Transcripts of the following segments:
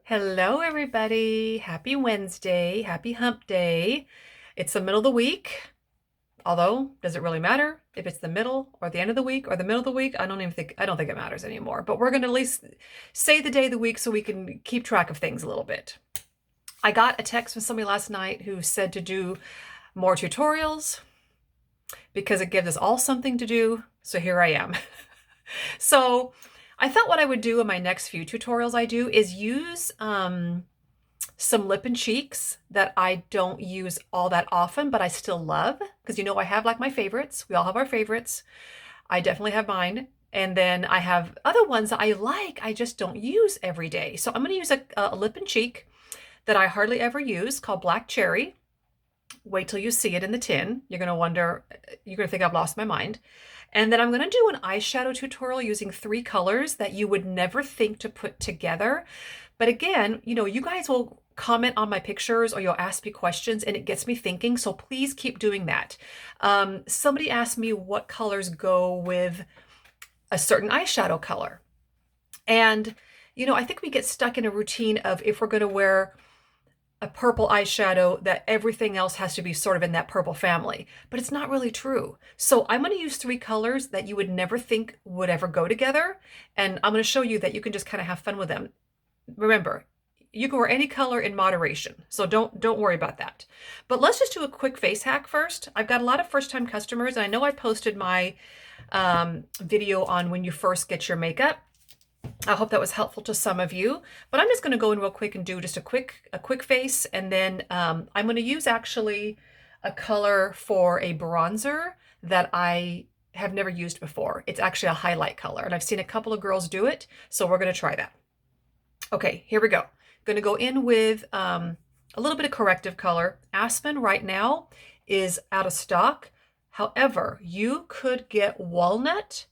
Hello, everybody. Happy Wednesday. Happy hump day. It's the middle of the week. Although, does it really matter if it's the middle or the end of the week or the middle of the week? I don't think it matters anymore. But we're going to at least say the day of the week so we can keep track of things a little bit. I got a text from somebody last night who said to do more tutorials because it gives us all something to do. So here I am. So I thought what I would do in my next few tutorials I do is use some lip and cheeks that I don't use all that often, but I still love because I have like my favorites. We all have our favorites. I definitely have mine. And then I have other ones that I like, I just don't use every day. So I'm going to use a lip and cheek that I hardly ever use called Black Cherry. Wait till you see it in the tin. You're going to wonder, you're going to think I've lost my mind. And then I'm going to do an eyeshadow tutorial using 3 colors that you would never think to put together. But again, you guys will comment on my pictures or you'll ask me questions and it gets me thinking. So please keep doing that. Somebody asked me what colors go with a certain eyeshadow color. And, I think we get stuck in a routine of if we're going to wear a purple eyeshadow that everything else has to be sort of in that purple family, but it's not really true. So I'm going to use 3 colors that you would never think would ever go together. And I'm going to show you that you can just kind of have fun with them. Remember, you can wear any color in moderation. So don't worry about that. But let's just do a quick face hack first. I've got a lot of first-time customers, and I know I posted my video on when you first get your makeup. I hope that was helpful to some of you, but I'm just going to go in real quick and do just a quick face, and then I'm going to use actually a color for a bronzer that I have never used before. It's actually a highlight color, and I've seen a couple of girls do it, so we're going to try that. Okay, here we go. Going to go in with a little bit of corrective color. Aspen right now is out of stock. However, you could get walnut.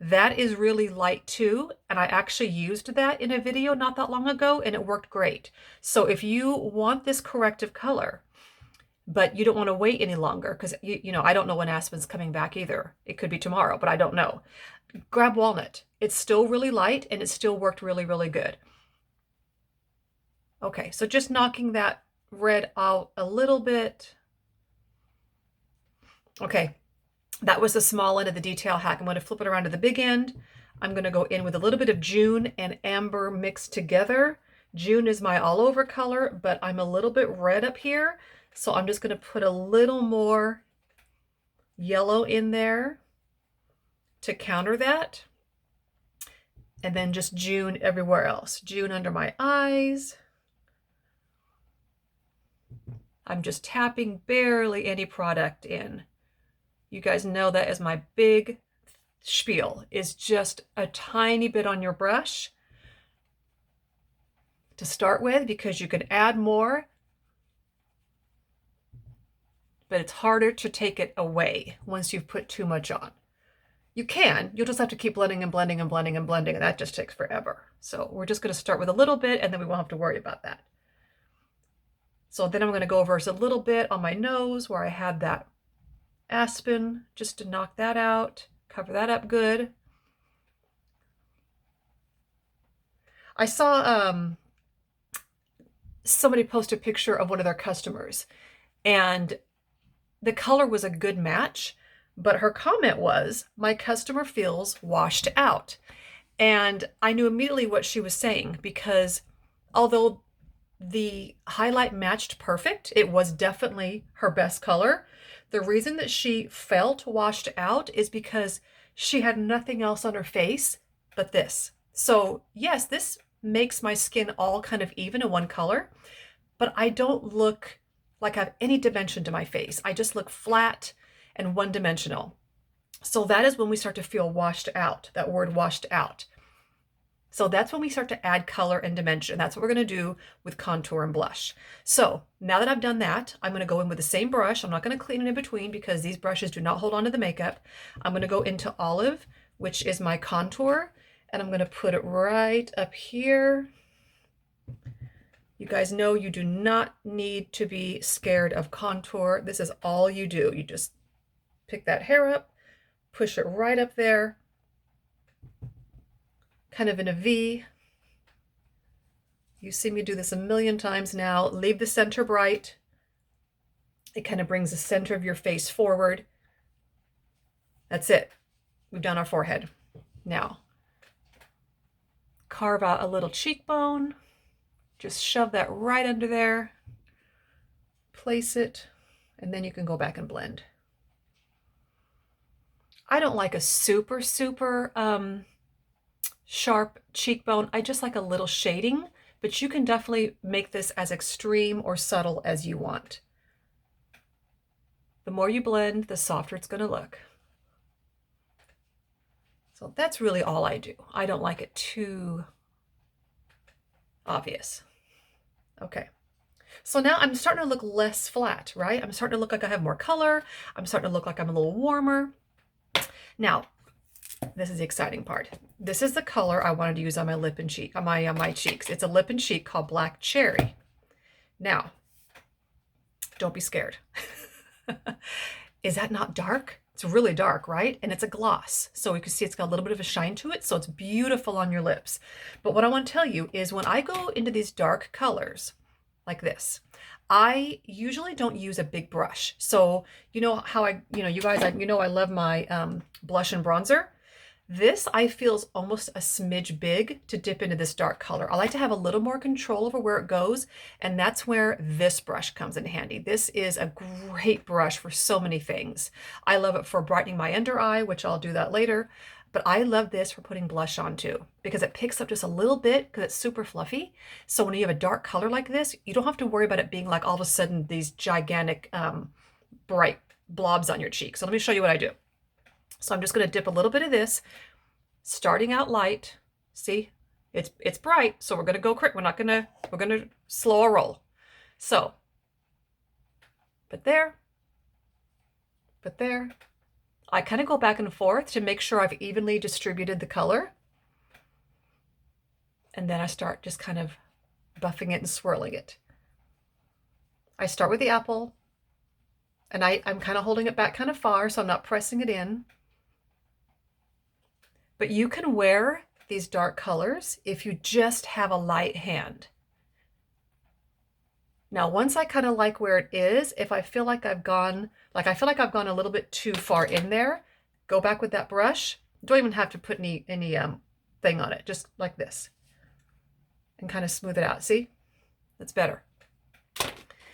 That is really light too, and I actually used that in a video not that long ago, and it worked great. So if you want this corrective color, but you don't want to wait any longer, because I don't know when Aspen's coming back either. It could be tomorrow, but I don't know. Grab walnut. It's still really light, and it still worked really, really good. Okay, so just knocking that red out a little bit. Okay, that was the small end of the detail hack. I'm going to flip it around to the big end. I'm going to go in with a little bit of June and Amber mixed together. June is my all over color, but I'm a little bit red up here. So I'm just going to put a little more yellow in there to counter that. And then just June everywhere else. June under my eyes. I'm just tapping barely any product in. You guys know that is my big spiel, is just a tiny bit on your brush to start with, because you can add more, but it's harder to take it away once you've put too much on. You can, you'll just have to keep blending and blending and blending and blending, and that just takes forever. So we're just going to start with a little bit, and then we won't have to worry about that. So then I'm going to go over a little bit on my nose where I had that Aspen, just to knock that out, cover that up good. I saw somebody post a picture of one of their customers, and the color was a good match, but her comment was, "My customer feels washed out." And I knew immediately what she was saying, because although the highlight matched perfect, it was definitely her best color. The reason that she felt washed out is because she had nothing else on her face but this. So yes, this makes my skin all kind of even in one color, but I don't look like I have any dimension to my face. I just look flat and one-dimensional. So that is when we start to feel washed out, that word washed out. So that's when we start to add color and dimension. That's what we're going to do with contour and blush. So now that I've done that, I'm going to go in with the same brush. I'm not going to clean it in between because these brushes do not hold on to the makeup. I'm going to go into Olive, which is my contour, and I'm going to put it right up here. You guys know you do not need to be scared of contour. This is all you do. You just pick that hair up, push it right up there, kind of in a V, You see me do this a million times now. Leave the center bright. It kind of brings the center of your face forward. That's it. We've done our forehead. Now, carve out a little cheekbone. Just shove that right under there. Place it, and then you can go back and blend. I don't like a super sharp cheekbone. I just like a little shading, but you can definitely make this as extreme or subtle as you want. The more you blend, the softer it's going to look. So that's really all I do. I don't like it too obvious. Okay. So now I'm starting to look less flat, right? I'm starting to look like I have more color. I'm starting to look like I'm a little warmer. Now, this is the exciting part. This is the color I wanted to use on my lip and cheek, on my cheeks. It's a lip and cheek called Black Cherry. Now, don't be scared. Is that not dark? It's really dark, right? And it's a gloss. So you can see it's got a little bit of a shine to it. So it's beautiful on your lips. But what I want to tell you is when I go into these dark colors like this, I usually don't use a big brush. So you know how you guys, I love my blush and bronzer. This I feel is almost a smidge big to dip into this dark color. I like to have a little more control over where it goes, and that's where this brush comes in handy. This is a great brush for so many things. I love it for brightening my under eye, which I'll do that later, but I love this for putting blush on too, because it picks up just a little bit because it's super fluffy. So when you have a dark color like this, you don't have to worry about it being like all of a sudden these gigantic bright blobs on your cheek. So let me show you what I do. So I'm just going to dip a little bit of this, starting out light. See, it's bright, so we're going to go quick. We're going to slow a roll. So, but there. I kind of go back and forth to make sure I've evenly distributed the color. And then I start just kind of buffing it and swirling it. I start with the apple, and I'm kind of holding it back kind of far, so I'm not pressing it in. But you can wear these dark colors if you just have a light hand. Now, once I kind of like where it is, if I feel like I've gone a little bit too far in there, go back with that brush. Don't even have to put any thing on it, just like this. And kind of smooth it out. See? That's better.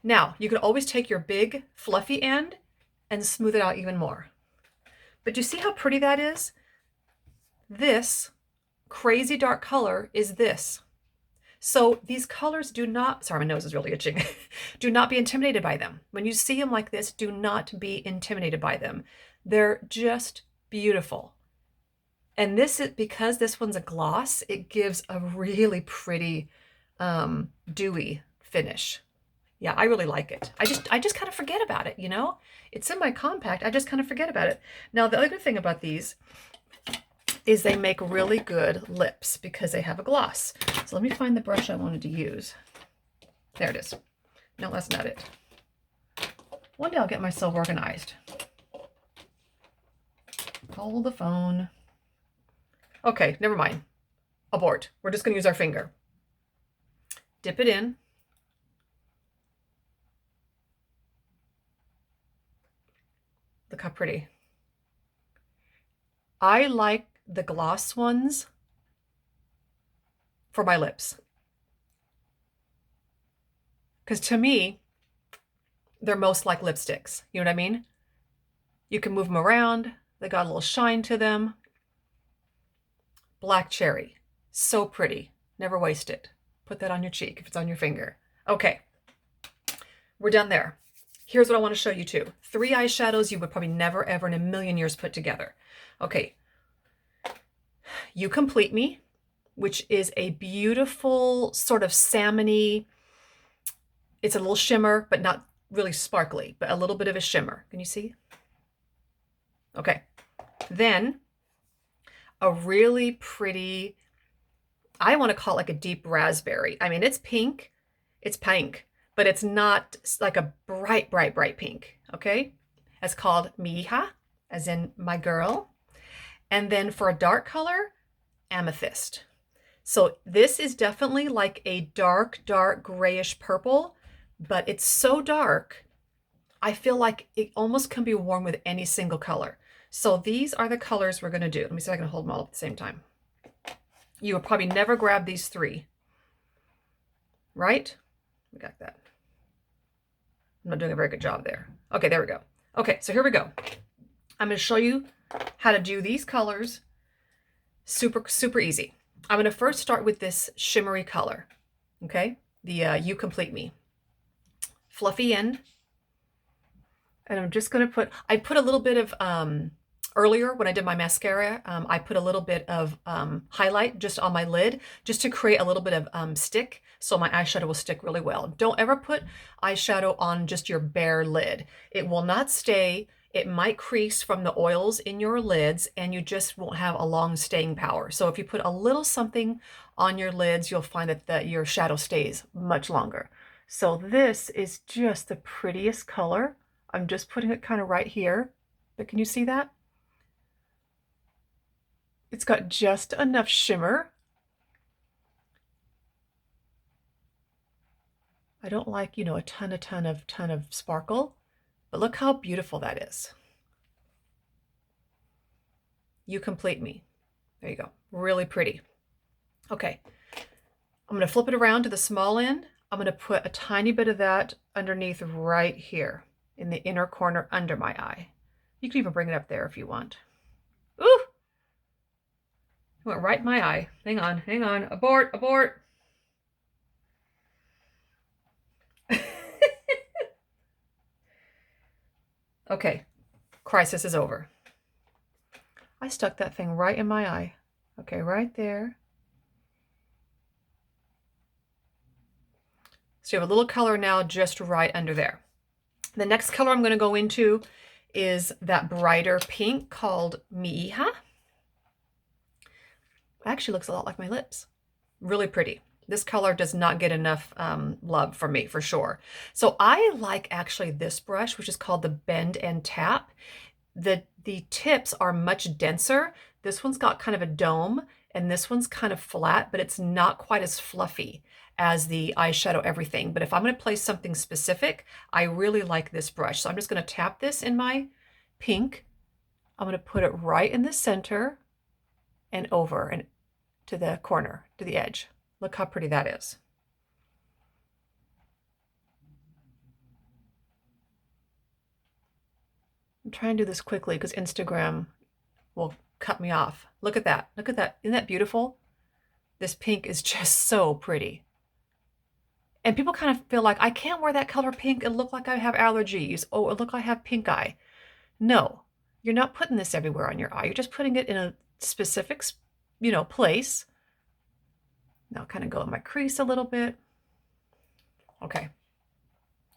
Now, you can always take your big fluffy end and smooth it out even more. But you see how pretty that is? This crazy dark color is this. So these colors do not, sorry, my nose is really itching. Do not be intimidated by them. When you see them like this, do not be intimidated by them. They're just beautiful. And this is, because this one's a gloss, it gives a really pretty dewy finish. Yeah, I really like it. I just kind of forget about it, you know? It's in my compact, I just kind of forget about it. Now, the other thing about these is they make really good lips because they have a gloss. So let me find the brush I wanted to use. There it is. No, that's not it. One day I'll get myself organized. Call the phone. Okay, never mind. Abort. We're just going to use our finger. Dip it in. Look how pretty. I like the gloss ones for my lips. Because to me, they're most like lipsticks. You know what I mean? You can move them around. They got a little shine to them. Black Cherry. So pretty. Never waste it. Put that on your cheek if it's on your finger. Okay. We're done there. Here's what I want to show you too. 3 eyeshadows you would probably never, ever in a million years put together. Okay. You Complete Me, which is a beautiful sort of salmon-y, it's a little shimmer, but not really sparkly, but a little bit of a shimmer. Can you see? Okay. Then a really pretty, I want to call it like a deep raspberry. I mean, it's pink, but it's not like a bright, bright, bright pink. Okay. It's called Mi Hija, as in my girl. And then for a dark color, Amethyst. So this is definitely like a dark, dark grayish purple, but it's so dark, I feel like it almost can be worn with any single color. So these are the colors we're gonna do. Let me see if I can hold them all up at the same time. You will probably never grab these three, right? We got that. I'm not doing a very good job there. Okay, there we go. Okay, so here we go. I'm going to show you how to do these colors super, super easy. I'm going to first start with this shimmery color, okay? The You Complete Me. Fluffy end. And I'm just going to I put a little bit of, earlier when I did my mascara, I put a little bit of highlight just on my lid, just to create a little bit of stick, so my eyeshadow will stick really well. Don't ever put eyeshadow on just your bare lid. It will not stay. It might crease from the oils in your lids, and you just won't have a long staying power. So if you put a little something on your lids, you'll find that your shadow stays much longer. So this is just the prettiest color. I'm just putting it kind of right here, but can you see that? It's got just enough shimmer. I don't like, you know, a ton of sparkle, but look how beautiful that is. You Complete Me. There you go. Really pretty. Okay. I'm going to flip it around to the small end. I'm going to put a tiny bit of that underneath right here in the inner corner under my eye. You can even bring it up there if you want. Ooh! It went right in my eye. Hang on, hang on. Abort, abort. Okay, crisis is over. I stuck that thing right in my eye. Okay, right there. So you have a little color now just right under there. The next color I'm going to go into is that brighter pink called Miija. Actually looks a lot like my lips. Really pretty. This color does not get enough love from me, for sure. So I like actually this brush, which is called the Bend and Tap. The tips are much denser. This one's got kind of a dome, and this one's kind of flat, but it's not quite as fluffy as the Eyeshadow Everything. But if I'm going to place something specific, I really like this brush. So I'm just going to tap this in my pink. I'm going to put it right in the center and over and to the corner, to the edge. Look how pretty that is. I'm trying to do this quickly because Instagram will cut me off. Look at that. Look at that. Isn't that beautiful? This pink is just so pretty. And people kind of feel like, I can't wear that color pink and look like I have allergies. Oh, it look like I have pink eye. No, you're not putting this everywhere on your eye. You're just putting it in a specific, you know, place. Now kind of go in my crease a little bit. Okay,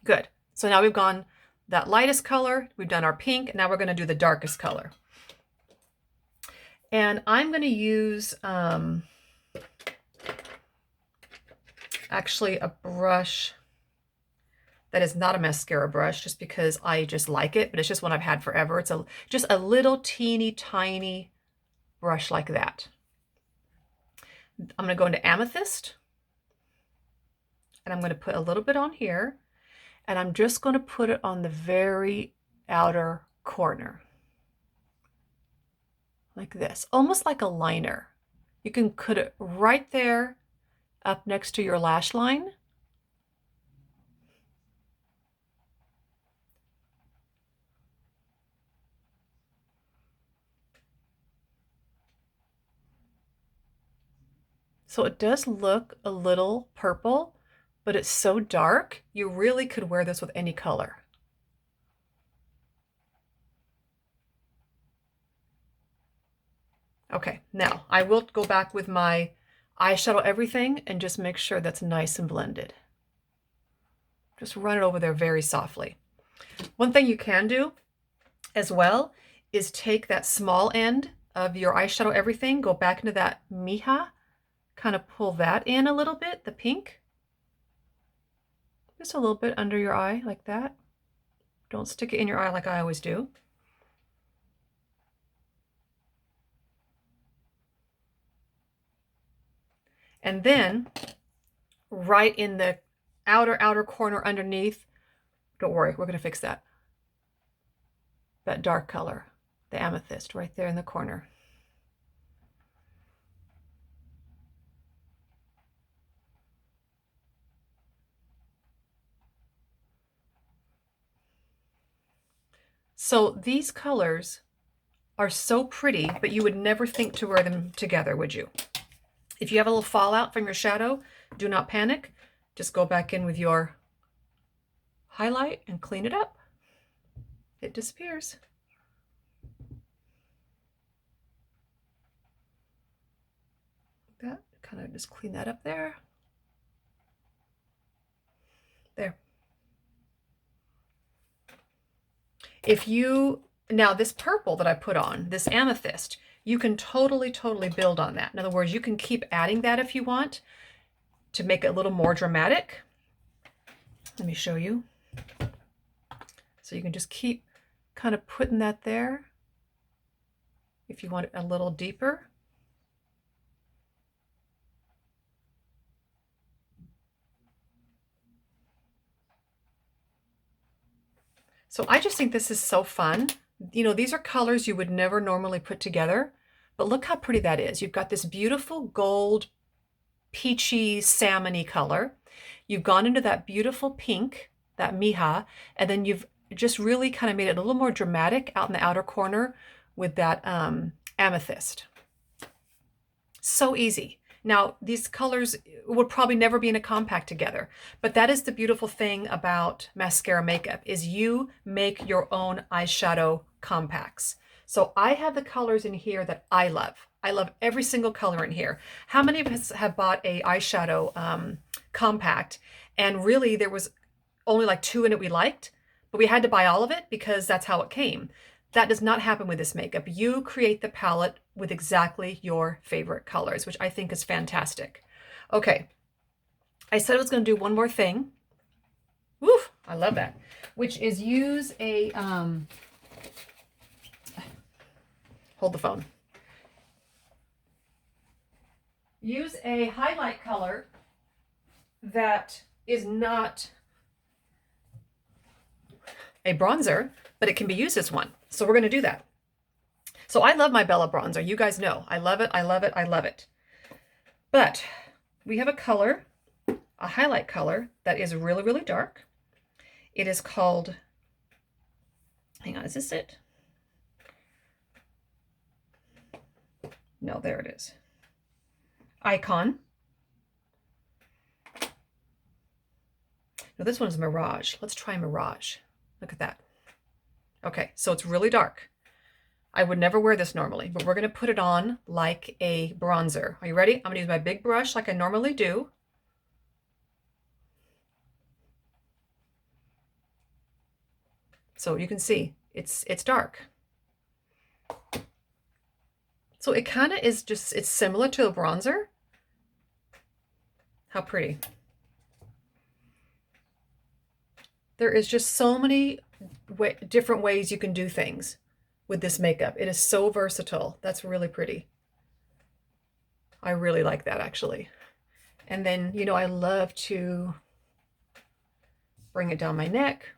good. So now we've gone that lightest color, we've done our pink, now we're going to do the darkest color. And I'm going to use actually a brush that is not a mascara brush, just because I just like it, but it's just one I've had forever. It's just a little teeny tiny brush like that. I'm going to go into Amethyst, and I'm going to put a little bit on here, and I'm just going to put it on the very outer corner. Like this, almost like a liner. You can put it right there up next to your lash line. So it does look a little purple, but it's so dark, you really could wear this with any color. Okay, now I will go back with my Eyeshadow Everything and just make sure that's nice and blended. Just run it over there very softly. One thing you can do as well is take that small end of your Eyeshadow Everything, go back into that Miija, kind of pull that in a little bit, the pink. Just a little bit under your eye like that. Don't stick it in your eye like I always do. And then right in the outer corner underneath, don't worry, we're going to fix that. That dark color, the amethyst right there in the corner. So these colors are so pretty, but you would never think to wear them together, would you? If you have a little fallout from your shadow, do not panic. Just go back in with your highlight and clean it up. It disappears. That kind of just clean that up there. There. If you, now this purple that I put on, this amethyst, you can totally build on that. In other words, you can keep adding that if you want to make it a little more dramatic. Let me show you. So you can just keep kind of putting that there if you want it a little deeper. So I just think this is so fun. You know, these are colors you would never normally put together, but look how pretty that is. You've got this beautiful gold, peachy, salmony color. You've gone into that beautiful pink, that miha, and then you've just really kind of made it a little more dramatic out in the outer corner with that amethyst. So easy. Now, these colors would probably never be in a compact together, but that is the beautiful thing about mascara makeup, is you make your own eyeshadow compacts. So I have the colors in here that I love. I love every single color in here. How many of us have bought a eyeshadow compact, and really there was only like 2 in it we liked, but we had to buy all of it because that's how it came. That does not happen with this makeup. You create the palette with exactly your favorite colors, which I think is fantastic. Okay, I said I was going to do one more thing. Woof, I love that. Which is use a, hold the phone. Use a highlight color that is not a bronzer, but it can be used as one. So we're going to do that. So I love my Bella bronzer. You guys know. I love it. I love it. I love it. But we have a color, a highlight color that is really dark. It is called, hang on, is this it? No, there it is. Icon. No, this one is Mirage. Let's try Mirage. Look at that. Okay, so it's really dark. I would never wear this normally, but we're going to put it on like a bronzer. Are you ready? I'm going to use my big brush like I normally do. So you can see it's dark. So it kind of is just, it's similar to a bronzer. How pretty. There is just so many different ways you can do things with this makeup. It is so versatile. That's really pretty. I really like that actually. And then, you know, I love to bring it down my neck.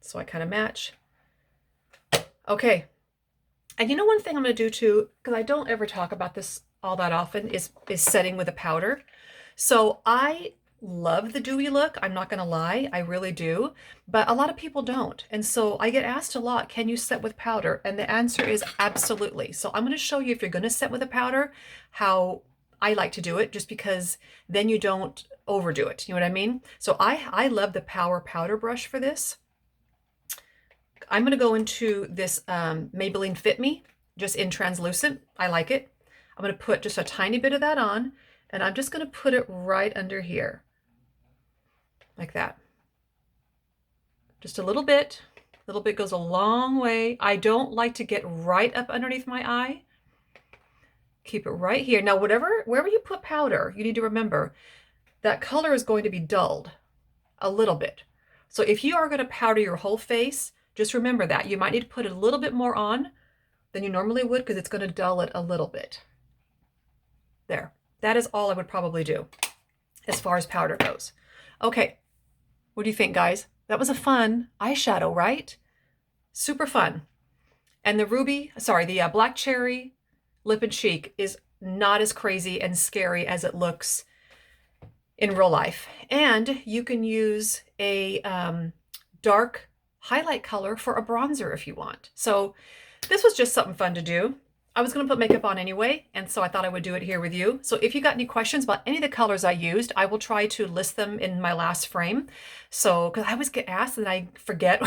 So I kind of match. Okay. And you know, one thing I'm going to do too, because I don't ever talk about this all that often, is setting with a powder. So I love the dewy look. I'm not going to lie. I really do. But a lot of people don't. And so I get asked a lot, can you set with powder? And the answer is absolutely. So I'm going to show you, if you're going to set with a powder, how I like to do it, just because then you don't overdo it. You know what I mean? So I love the Power Powder Brush for this. I'm going to go into this Maybelline Fit Me, just in translucent. I like it. I'm going to put just a tiny bit of that on, and I'm just going to put it right under here, like that. Just a little bit. A little bit goes a long way. I don't like to get right up underneath my eye. Keep it right here. Now, wherever you put powder, you need to remember that color is going to be dulled a little bit. So if you are going to powder your whole face, just remember that. You might need to put a little bit more on than you normally would because it's going to dull it a little bit. There. That is all I would probably do as far as powder goes. Okay. What do you think, guys? That was a fun eyeshadow, right? Super fun. And the black cherry lip and cheek is not as crazy and scary as it looks in real life. And you can use a dark highlight color for a bronzer if you want. So this was just something fun to do. I was going to put makeup on anyway, and so I thought I would do it here with you. So if you got any questions about any of the colors I used, I will try to list them in my last frame. So, because I always get asked and I forget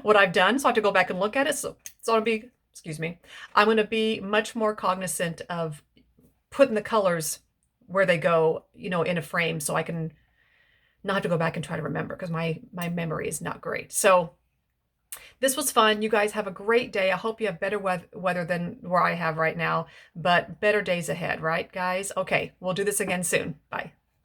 what I've done, so I have to go back and look at it. So I'm going to be much more cognizant of putting the colors where they go, in a frame, so I can not have to go back and try to remember because my memory is not great. So this was fun. You guys have a great day. I hope you have better weather than where I have right now, but better days ahead, right, guys? Okay, we'll do this again soon. Bye.